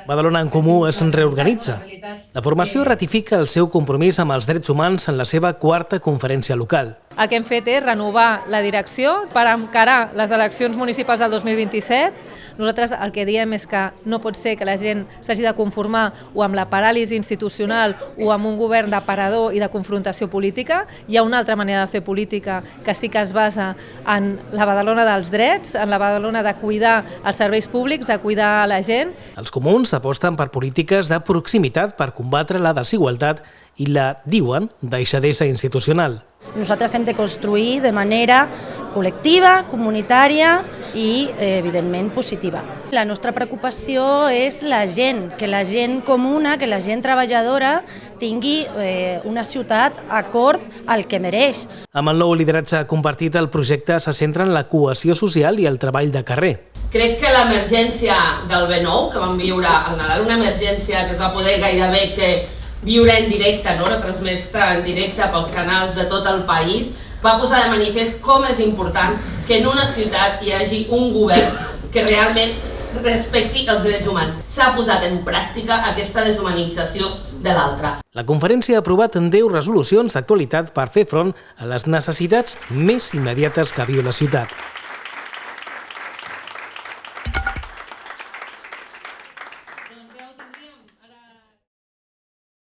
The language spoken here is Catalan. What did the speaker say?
Badalona en Comú es reorganitza. La formació ratifica el seu compromís amb els drets humans en la seva 4a conferència local. El que hem fet és renovar la direcció per encarar les eleccions municipals del 2027. Nosaltres el que diem és que no pot ser que la gent s'hagi de conformar o amb la paràlisi institucional o amb un govern d'aparador i de confrontació política. Hi ha una altra manera de fer política que sí que es basa en la Badalona dels drets, en la Badalona de cuidar els serveis públics, de cuidar la gent. Els comuns aposten per polítiques de proximitat per combatre la desigualtat i la, diuen, deixadesa institucional. Nosaltres hem de construir de manera col·lectiva, comunitària i, evidentment, positiva. La nostra preocupació és la gent, que la gent comuna, que la gent treballadora tingui una ciutat acord al que mereix. Amb el nou lideratge compartit, el projecte se centra en la cohesió social i el treball de carrer. Crec que l'emergència del B9, que vam viure al Nadal, una emergència que es va poder gairebé viure en directe, retransmesa en directe pels canals de tot el país, va posar de manifest com és important que en una ciutat hi hagi un govern que realment respecti els drets humans. S'ha posat en pràctica aquesta deshumanització de l'altre. La conferència ha aprovat 10 resolucions d'actualitat per fer front a les necessitats més immediates que viu la ciutat.